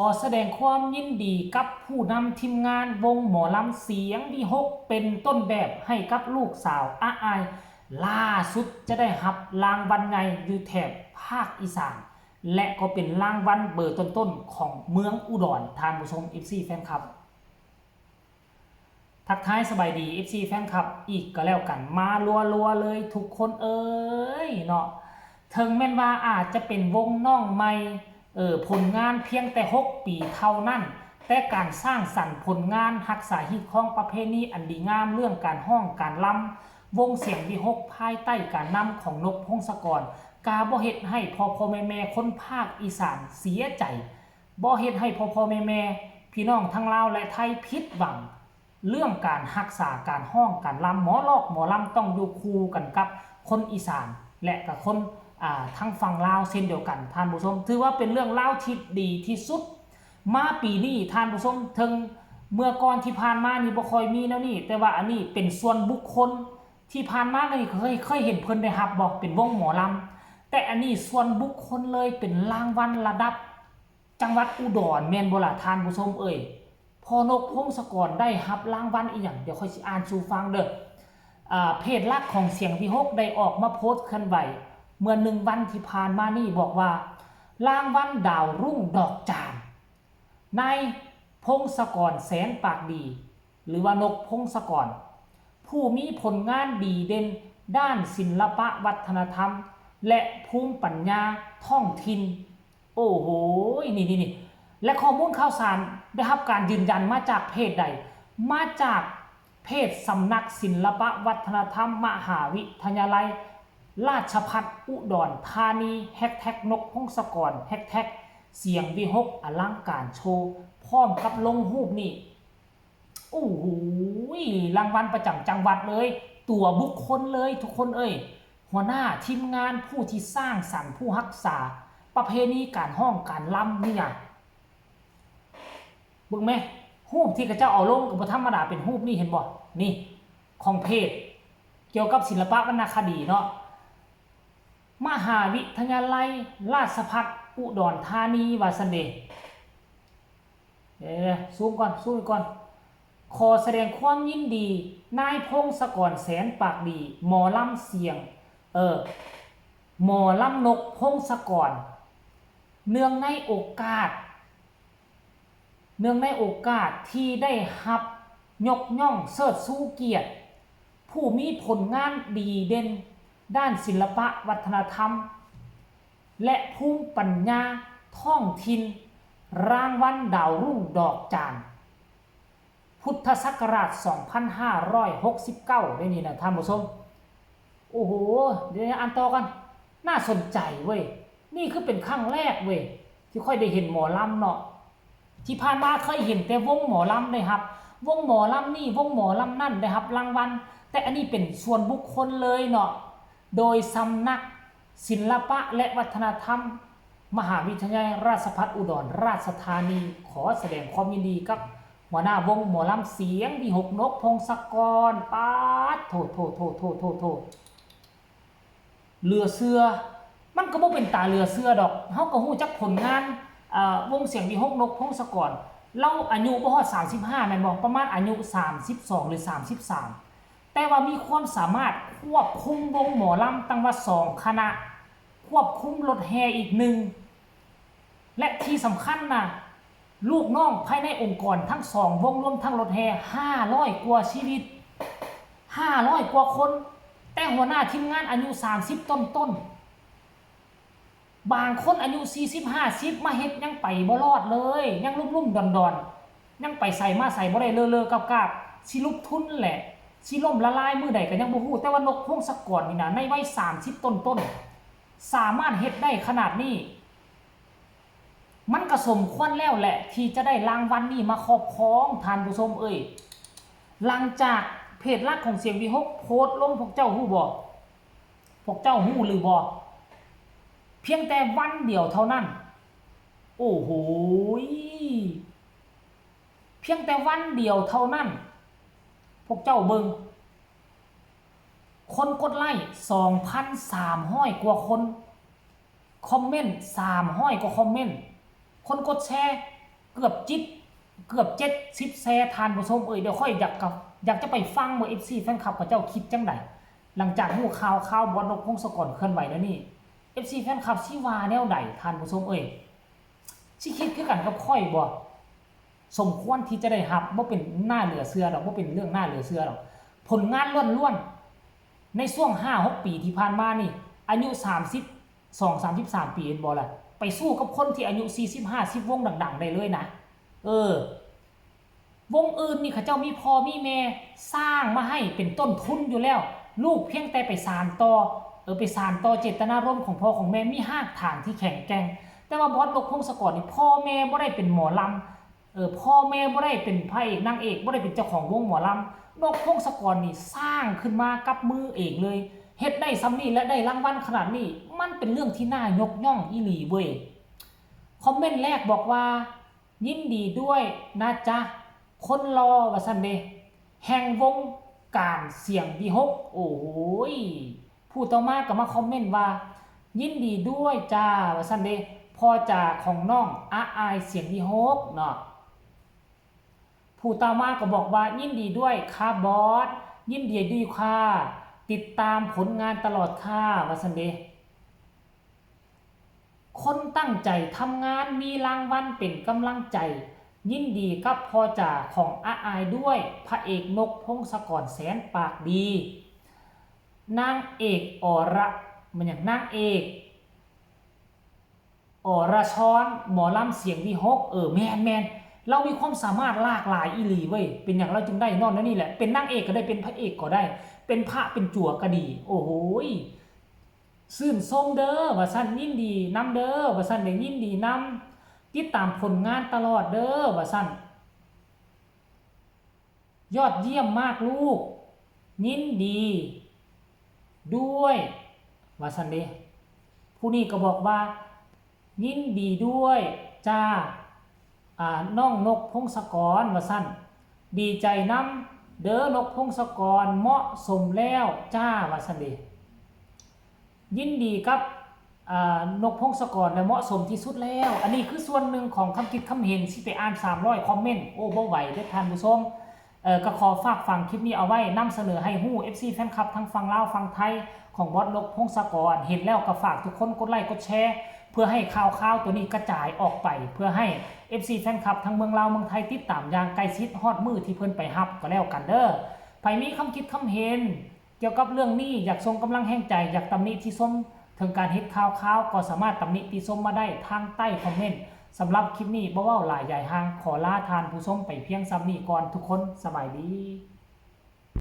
อแสดงความยินดีกับผู้นำทีมงานวงหมอลำเสียงวิหกเป็นต้นแบบให้กับลูกสาวอาอายล่าสุดจะได้รับรางวัลไงอยู่แถบภาคอีสานและก็เป็นรางวัลเบอร์ต้นๆของเมืองอุดรท่านผู้ชม FC แฟนคลับทักทายสบายดี FC แฟนคลับอีกก็แล้วกันมารัวๆเลยทุกคนเอ้ยเนาะถึงแม้ว่าอาจจะเป็นวงน้องใหม่ผลงานเพียงแต่6ปีเท่านั้นแต่การสร้างสรรค์ผลงานรักษาฮิตของประเพณีอันดีงามเรื่องการห้องการลำวงเสียงวิหกภายใต้การนำของนกพงศกรกาบ่เฮ็ดให้พ่อแม่คนภาคอีสานเสียใจบ่เฮ็ดให้พ่อแม่พี่น้องทั้งลาวและไทยผิดหวังเรื่องการรักษาการห้องการลำหมอลอกหมอลำต้องอยู่คู่กันกับคนอีสานและกับคนทั้งฝั่งลาวเช่นเดียวกันท่านผู้ชมถือว่าเป็นเรื่องเล่าที่ดีที่สุดมาปีนี้ท่านผู้ชมถึงเมื่อก่อนที่ผ่านมานี่บ่ค่อยมีแล้วนี่แต่ว่าอันนี้เป็นส่วนบุคคลที่ผ่านมานี่เคยเห็นเพิ่นได้รับบอกเป็นวงหมอลำแต่อันนี้ส่วนบุคคลเลยเป็นรางวัลระดับจังหวัดอุดรแม่นบ่ล่ะท่านผู้ชมเอ่ยพอนกพงศกรได้รับรางวัลอีหยังเดี๋ยวค่อยสิอ่านสู่ฟังเด้อเพจหลักของเสียงวิหกได้ออกมาโพสต์เคลื่อนไหวเมื่อ1 วันที่ผ่านมานี่บอกว่ารางวัลดาวรุ่งดอกจานนายพงศกรแสนปากดีหรือว่านกพงศกรผู้มีผลงานดีเด่นด้านศิลปะวัฒนธรรมและภูมิปัญญาท้องถิ่นโอ้โหนี่และข้อมูลข่าวสารได้รับการยืนยันมาจากเพจใดมาจากเพจสำนักศิลปะวัฒนธรรมมหาวิทยาลัยราชภัฏอุดรธานีแฮชแท็กนกพงศกรแฮชแท็กเสียงวิหกอลังการโชว์พร้อมกับลงรูปนี่โอ้โหรางวัลประจำจังหวัดเลยตัวบุคคลเลยทุกคนเอ้ยหัวหน้าทีมงานผู้ที่สร้างสรรค์ผู้รักษาประเพณีการห้องการลำนี่ไงบึงไหมรูปที่กระเจ้าเอาลงกับธรรมดาเป็นรูปนี่เห็นบ่นี่ของเพจเกี่ยวกับศิลปะวรรณคดีเนาะมหาวิทยาลัยราชภัฏอุดรธานีวาสันเดซูมก่อนขอแสดงความยินดีนายพงศกรแสนปากดีหมอลำเสียงหมอลำนกพงศกรเนื่องในโอกาสที่ได้รับยกย่องเชิดชูเกียรติผู้มีผลงานดีเด่นด้านศิลปะวัฒนธรรมและภูมิปัญญาท้องถิ่นรางวัลดาวรุ่งดอกจานพุทธศักราช 2569 ได้นี่นะท่านผู้ชมโอ้โหเดี๋ยวอ่านต่อกันน่าสนใจเว้ยนี่คือเป็นครั้งแรกเว้ยที่ค่อยได้เห็นหมอลำเนาะที่ผ่านมาเคยเห็นแต่วงหมอลำเลยครับวงหมอลำนี่วงหมอลำนั่นได้ครับรางวัลแต่อันนี้เป็นส่วนบุคคลเลยเนาะโดยสำนักศิลปะและวัฒนธรรมมหาวิทยาลัยราชภัฏอุดรราชธานีขอแสดงความยินดีกับหัวหน้าวงหมอลำเสียงวิหกนกพงศกรป๊าดโทเรือเสือมันก็บ่เป็นตาเรือเสือดอกเฮาก็ฮู้จักผลงานวงเสียงวิหกนกพงศกรเราอายุบ่ฮอด35แม่นบ่ประมาณอายุ32หรือ33แต่ว่ามีความสามารถควบคุมวงหมอลำตั้งว่า2คณะควบคุมรถแห่อีก1และที่สำคัญนะลูกน้องภายในองค์กรทั้ง2วงรวมทั้งรถแห่500กว่าชีวิต500กว่าคนแต่หัวหน้าทีมงานอายุ30ต้นบางคนอายุ40-50มาเฮ็ดยังไปบ่รอดเลยยังลุ่มๆดอนยังไปใส่มาใส่บ่ได้เลอะๆกาบๆสิลุกทุนแหละสิล่มละลายมื้อใดก็ยังบ่ฮู้แต่ว่านกพงศกรนี่นะในวัย30ต้นสามารถเฮ็ดได้ขนาดนี้มันก็สมควรแล้วแหละที่จะได้รางวัลนี้มาครอบครองท่านผู้ชมเอ้ยหลังจากเพจหลักของเสียงวิหกโพสต์ลงพวกเจ้าฮู้บ่พวกเจ้าฮู้หรือบ่เพียงแต่วันเดียวเท่านั้นโอ้โหเพียงแต่วันเดียวเท่านั้นพวกเจ้าเบิ่งคนกดไลค์ 2,300 กว่าคนคอมเมนต์300 กว่าคอมเมนต์คนกดแชร์ เกือบจิตเกือบ70แซทานผู้ชมเดี๋ยวค่อยอยากจะไปฟังว่า FC แฟนคลับกับเจ้าคิดจังไดหลังจากรู้ข่าวบอสนกพงศกรเคลื่อนไหวแล้วนี่ FC แฟนคลับสิว่าแนวใดทานผู้ชมสิคิดคือกันกับค่อยบ่สมควรที่จะได้รับบ่เป็นหน้าเหลือเชื่อดอกบ่เป็นเรื่องหน้าเหลือเชื่อดอกผลงานล้วนๆในช่วง 5-6 ปีที่ผ่านมานี่อายุ32-33 ปีเห็นบ่ล่ะไปสู้กับคนที่อายุ40-50วงดังๆได้เลยนะวงอื่นนี่เขาเจ้ามีพ่อมีแม่สร้างมาให้เป็นต้นทุนอยู่แล้วลูกเพียงแต่ไปสานต่อไปสานต่อเจตนารมณ์ของพ่อของแม่มีหากฐานที่แข็งแกร่งแต่ว่าบอสนกพงศกรนี่พ่อแม่บ่ได้เป็นหมอลำพ่อแม่บ่ได้เป็นพระเอกนางเอกบ่ได้เป็นเจ้าของวงหมอลำนกพงศกรนี่สร้างขึ้นมากับมือเองเลยเฮ็ดได้ซ้ำนี่และได้รางวัลขนาดนี้มันเป็นเรื่องที่น่ายกย่องอีหลีเว้ยคอมเมนต์แรกบอกว่ายินดีด้วยนะจ๊ะคนรอว่าซั่นเด้แห่งวงการเสียงดีฮกโอ้ยผู้ต่อมาก็มาคอมเมนต์ว่ายินดีด้วยจ้าว่าซั่นเด้พ่อจ่าของน้องอายเสียงดีฮกเนาะผู้ต่อมาก็บอกว่ายินดีด้วยค่ะบอสยินดีด้วยค่ะติดตามผลงานตลอดค่ะว่าซั่นเด้คนตั้งใจทำงานมีรางวัลเป็นกำลังใจยินดีกับพ่อจ่าของอายด้วยพระเอกนกพงศกรแสนปากดีนางเอกอระมันอย่างนางเอกอรชรหมอลำเสียงดีฮกแมนเรามีความสามารถหลากหลายอีหลีเว้ยเป็นอย่างเราจึงได้นอนนั่นนี่แหละเป็นนางเอกก็ได้เป็นพระเอกก็ได้เป็นพระเป็นจั่วก็ดีโอ้โหซื่นชมเด้อว่าซั่นยินดีนำเด้อว่าซั่นได้ยินดีนำติดตามผลงานตลอดเด้อว่าซั่นยอดเยี่ยมมากลูกยินดีด้วยว่าซั่นเด้ผู้นี้ก็บอกว่ายินดีด้วยจ้าน้องนกพงศกรว่าซั่นดีใจนำเด้อนกพงศกรเหมาะสมแล้วจ้าว่าซั่นเด้ยินดีกับนกพงศกรเหมาะสมที่สุดแล้วอันนี้คือส่วนหนึ่งของคำคิดคำเห็นที่ไปอ่าน300คอมเมนต์บ่ไหวเด้อท่านผู้ชมก็ขอฝากฟังคลิปนี้เอาไว้นำเสนอให้ฮู้ FC แฟนคลับทั้งฝั่งลาวฝั่งไทยของบอสนกพงศกรเห็นแล้วก็ฝากทุกคนกดไลค์กดแชร์เพื่อให้ข่าวตัวนี้กระจายออกไปเพื่อให้ FC แฟนคลับทั้งเมืองลาวเมืองไทยติดตามอย่างใกล้ชิดฮอดมือที่เพิ่นไปฮับก็แล้วกันเด้อใครมีคำคิดคำเห็นเกี่ยวกับเรื่องนี้อยากส่งกำลังแห่งใจอยากตำหนิที่ส้มถึงการเฮ็ดข่าวก็สามารถตำหนิที่ส้มมาได้ทางใต้คอมเมนต์สำหรับคลิปนี้บ่เว้าหลายใหญ่ห่างขอลาทานผู้ชมไปเพียงซ้ำนี้ก่อนทุกคนสบายดี